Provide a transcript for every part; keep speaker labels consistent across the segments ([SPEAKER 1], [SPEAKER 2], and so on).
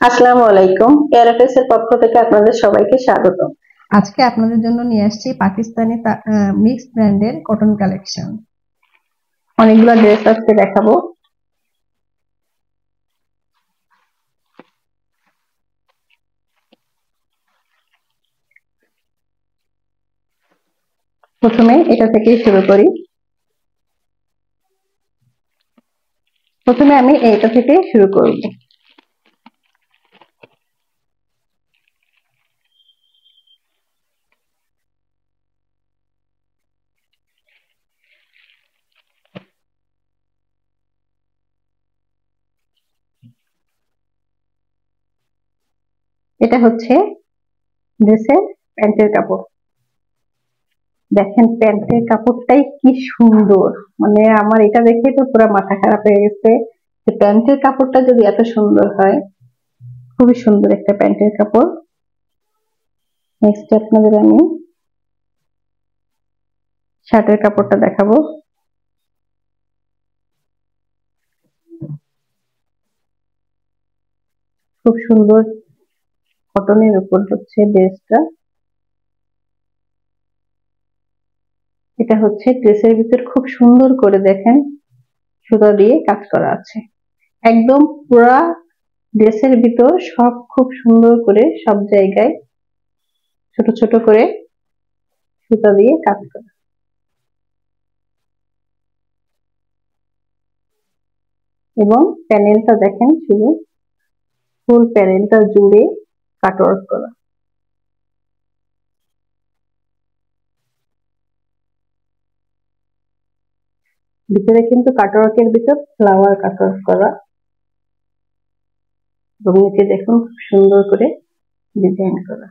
[SPEAKER 1] আসসালামু আলাইকুম। এয়ারটেক্স এর পক্ষ থেকে আপনাদের সবাইকে স্বাগত।
[SPEAKER 2] আজকে আপনাদের জন্য নিয়ে আসছি পাকিস্তানি মিক্স ব্র্যান্ডের কটন কালেকশন।
[SPEAKER 1] অনেকগুলো ড্রেস আজকে দেখাবো। প্রথমে এটা থেকে শুরু করি। প্রথমে আমি এইটা থেকে শুরু করব। এটা হচ্ছে ড্রেসের প্যান্টের কাপড়। দেখেন প্যান্টের কাপড়টাই কি সুন্দর, মানে আমার এটা দেখে তো পুরো মাথা খারাপ হয়ে গেছে যে প্যান্টের কাপড়টা যদি এত সুন্দর হয়। খুবই সুন্দর একটা প্যান্টের কাপড়। নেক্সট আপনাদের আমি শার্টের কাপড়টা দেখাবো। খুব সুন্দর কটনের উপর হচ্ছে ড্রেসটা। এটা হচ্ছে ড্রেসের ভিতর খুব সুন্দর করে দেখেন সুতা দিয়ে কাজ করা আছে। একদম পুরা ড্রেসের ভিতর সব খুব সুন্দর করে সব জায়গায় ছোট ছোট করে সুতা দিয়ে কাজ করা, এবং প্যানেলটা দেখেন শুধু ফুল প্যানেলটা জুড়ে কাটওয়ার্ক করা। ভিতরে কিন্তু কাটওয়ার্কের ভিতর ফ্লাওয়ার কাটওয়ার্ক করা, এবং নিচে দেখুন খুব সুন্দর করে ডিজাইন করা।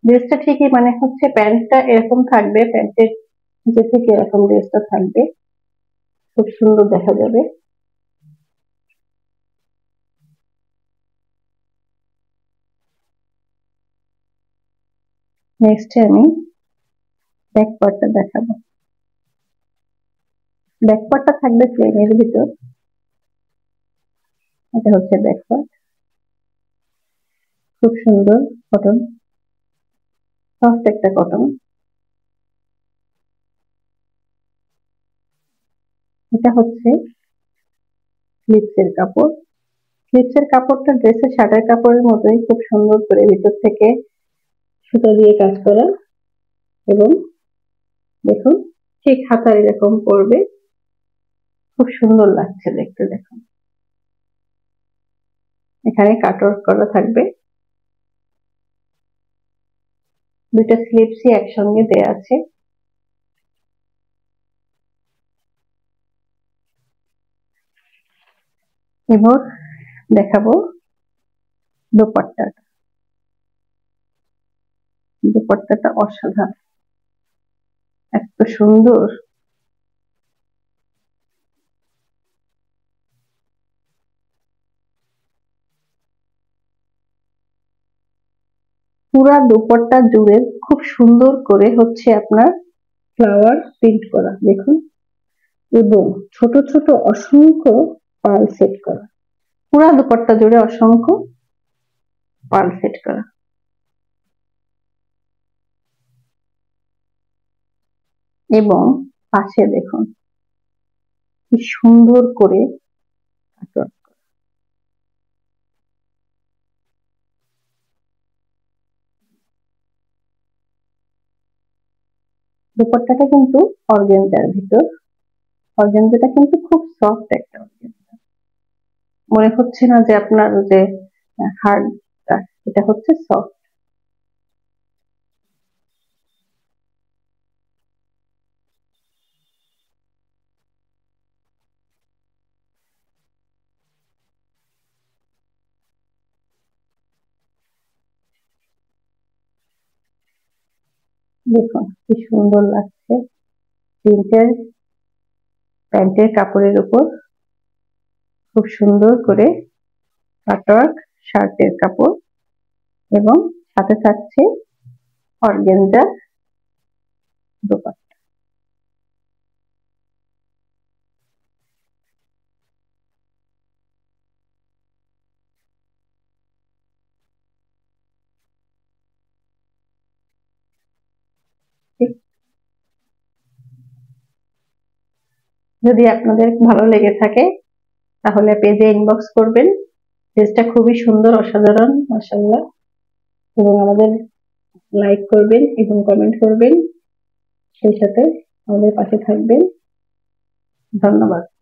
[SPEAKER 1] ড্রেসটা ঠিকই মানে হচ্ছে প্যান্টটা এরকম থাকবে, প্যান্টের নিচে থেকে এরকম ড্রেসটা থাকবে, খুব সুন্দর দেখা যাবে। নেক্সট আমি ব্যাক পার্টটা দেখাবো। ব্যাক পার্টটা থাকবে প্লেনের ভিতর। এটা হচ্ছে ব্যাক পার্ট, খুব সুন্দর কটন, সফট একটা কটন। এটা হচ্ছে স্লিপসের কাপড়। স্লিপসের কাপড়টা ড্রেসের শার্টের কাপড়ের মতোই খুব সুন্দর করে ভিতর থেকে সুতা দিয়ে কাজ করা, এবং দেখুন ঠিক হাতার এরকম পড়বে, খুব সুন্দর লাগছে দেখতে। দেখুন এখানে কাটওয়ার্ক করা থাকবে, দুইটা স্লিপসই একসঙ্গে দেয়া আছে। এবার দেখাবো দোপাট্টাটা। দোপাট্টাটা অসাধারণ, এত সুন্দর। পুরা দোপাট্টা জুড়ে খুব সুন্দর করে হচ্ছে আপনার ফ্লাওয়ার প্রিন্ট করা, দেখুন, এবং ছোট ছোট অসংখ্য পার্ল সেট করা। পুরা দোপাট্টা জুড়ে অসংখ্য পার্ল সেট করা, এবং পাশে দেখুন কি সুন্দর করে কাটওয়ার্ক করা। দোপাট্টাটা কিন্তু অর্গানজার ভিতর। অর্গানজাটা কিন্তু খুব সফট একটা অর্গানজা, মনে হচ্ছে না যে আপনার যে হার্ড, এটা হচ্ছে সফট। দেখুন কি সুন্দর লাগছে প্রিন্টের প্যান্টের কাপড়ের উপর খুব সুন্দর করে কাটওয়ার্ক শার্টের কাপড়, এবং সাথে থাকছে অর্গানজা দোপাট্টা। যদি আপনাদের ভালো লেগে থাকে তাহলে পেজে ইনবক্স করবেন। পেজটা খুবই সুন্দর, অসাধারণ, মাশাআল্লাহ। এবং আমাদের লাইক করবেন এবং কমেন্ট করবেন, সেই সাথে আমাদের পাশে থাকবেন। ধন্যবাদ।